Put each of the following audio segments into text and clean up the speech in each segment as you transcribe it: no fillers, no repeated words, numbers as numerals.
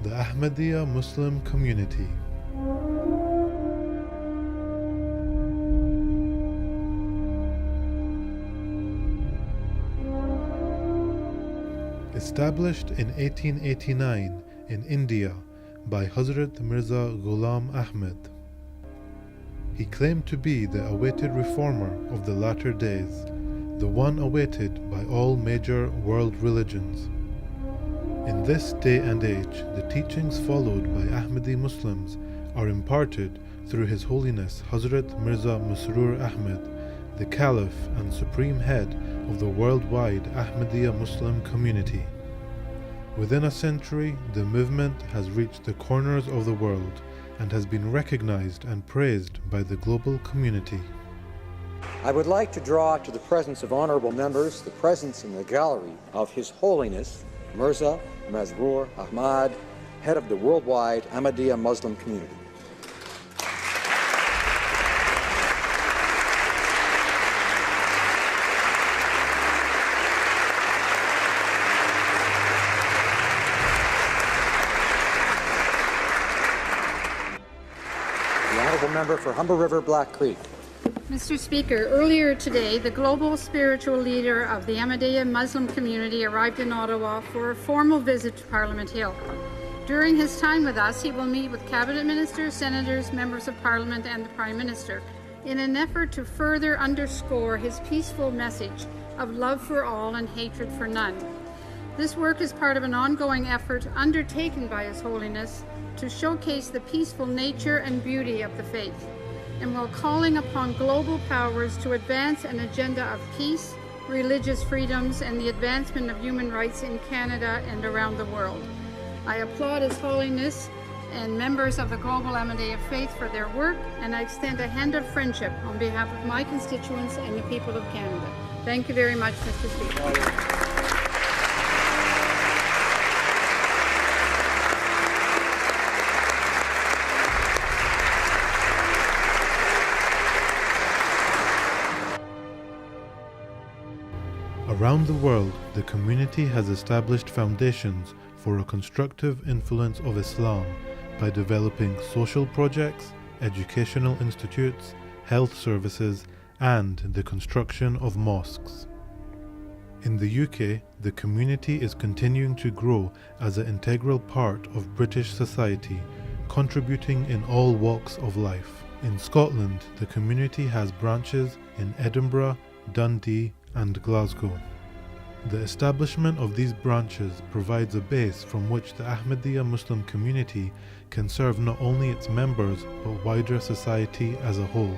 the Ahmadiyya Muslim Community. Established in 1889 in India by Hazrat Mirza Ghulam Ahmad. He claimed to be the awaited reformer of the latter days, the one awaited by all major world religions. In this day and age, the teachings followed by Ahmadi Muslims are imparted through His Holiness Hazrat Mirza Masroor Ahmad, the Caliph and Supreme Head of the worldwide Ahmadiyya Muslim Community. Within a century, the movement has reached the corners of the world and has been recognized and praised by the global community. I would like to draw to the presence of honorable members the presence in the gallery of His Holiness Mirza Masroor Ahmad, head of the worldwide Ahmadiyya Muslim Community. The honorable member for Humber River Black Creek. Mr. Speaker, earlier today, the global spiritual leader of the Ahmadiyya Muslim community arrived in Ottawa for a formal visit to Parliament Hill. During his time with us, he will meet with cabinet ministers, senators, members of Parliament and the Prime Minister in an effort to further underscore his peaceful message of love for all and hatred for none. This work is part of an ongoing effort undertaken by His Holiness to showcase the peaceful nature and beauty of the faith, and while calling upon global powers to advance an agenda of peace, religious freedoms, and the advancement of human rights in Canada and around the world. I applaud His Holiness and members of the global Ahmadiyya faith for their work, and I extend a hand of friendship on behalf of my constituents and the people of Canada. Thank you very much, Mr. Speaker. Around the world, the community has established foundations for a constructive influence of Islam by developing social projects, educational institutes, health services, and the construction of mosques. In the UK, the community is continuing to grow as an integral part of British society, contributing in all walks of life. In Scotland, the community has branches in Edinburgh, Dundee, and Glasgow. The establishment of these branches provides a base from which the Ahmadiyya Muslim community can serve not only its members but wider society as a whole.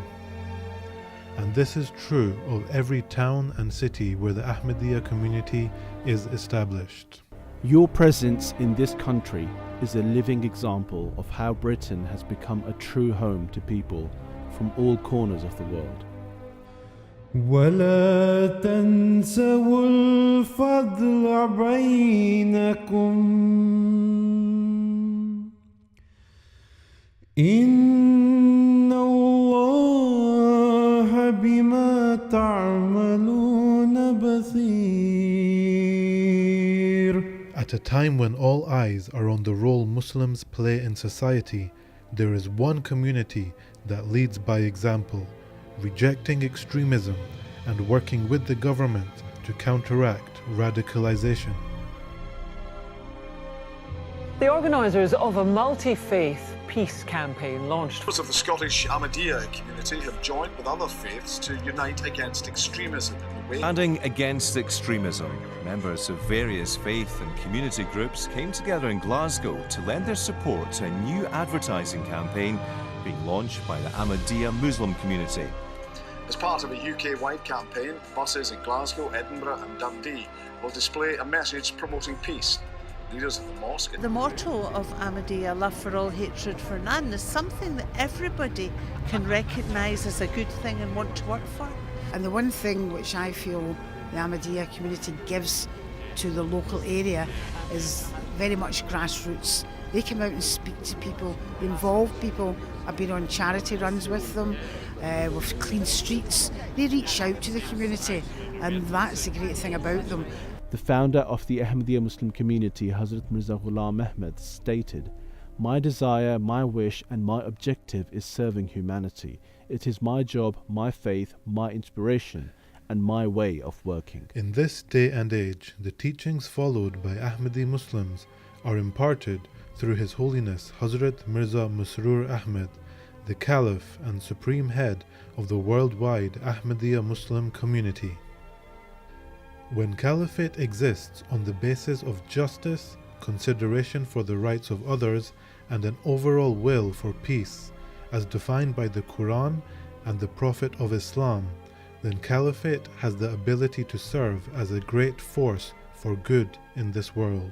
And this is true of every town and city where the Ahmadiyya community is established. Your presence in this country is a living example of how Britain has become a true home to people from all corners of the world. ولا تنسوا الفضل بينكم إن الله بما تعملون بصير. At a time when all eyes are on the role Muslims play in society, there is one community that leads by example, rejecting extremism and working with the government to counteract radicalization. The organisers of a multi-faith peace campaign launched. Members of the Scottish Ahmadiyya community have joined with other faiths to unite against extremism in the way. Standing against extremism, members of various faith and community groups came together in Glasgow to lend their support to a new advertising campaign being launched by the Ahmadiyya Muslim Community. As part of a UK-wide campaign, buses in Glasgow, Edinburgh and Dundee will display a message promoting peace. Leaders of the mosque. The motto of Ahmadiyya, love for all, hatred for none, is something that everybody can recognise as a good thing and want to work for. And the one thing which I feel the Ahmadiyya community gives to the local area is very much grassroots. They come out and speak to people, involve people. I've been on charity runs with them, with clean streets. They reach out to the community, and that's the great thing about them. The founder of the Ahmadiyya Muslim Community, Hazrat Mirza Ghulam Ahmad, stated, "My desire, my wish and my objective is serving humanity. It is my job, my faith, my inspiration and my way of working." In this day and age, the teachings followed by Ahmadi Muslims are imparted through His Holiness Hazrat Mirza Masroor Ahmad, the Caliph and Supreme Head of the worldwide Ahmadiyya Muslim Community. When Caliphate exists on the basis of justice, consideration for the rights of others, and an overall will for peace, as defined by the Quran and the Prophet of Islam, then Caliphate has the ability to serve as a great force for good in this world.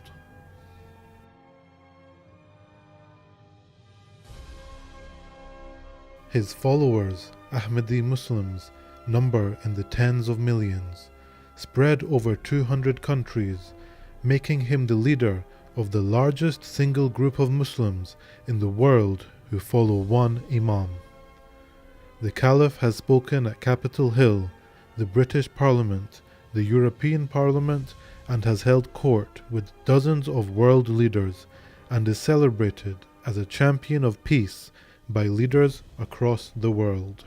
His followers, Ahmadi Muslims, number in the tens of millions, spread over 200 countries, making him the leader of the largest single group of Muslims in the world who follow one Imam. The Caliph has spoken at Capitol Hill, the British Parliament, the European Parliament, and has held court with dozens of world leaders, and is celebrated as a champion of peace by leaders across the world.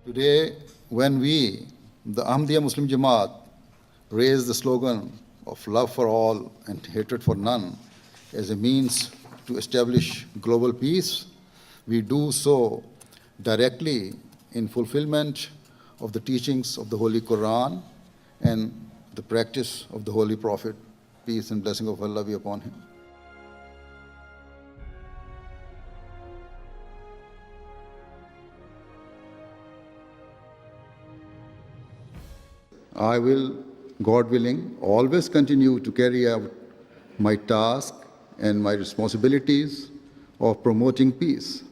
Today, when we, the Ahmadiyya Muslim Jamaat, raise the slogan of love for all and hatred for none as a means to establish global peace, we do so directly in fulfillment of the teachings of the Holy Quran and the practice of the Holy Prophet, peace and blessing of Allah be upon him. I will, God willing, always continue to carry out my task and my responsibilities of promoting peace,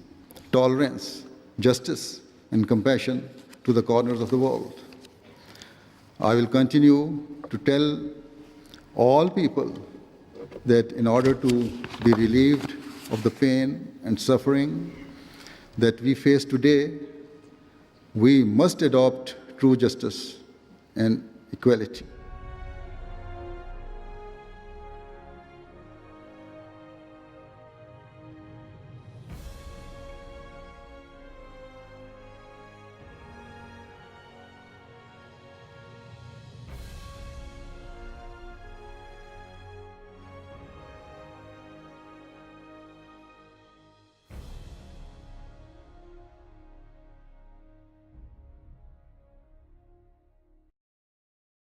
tolerance, justice, and compassion to the corners of the world. I will continue to tell all people that in order to be relieved of the pain and suffering that we face today, we must adopt true justice and equality.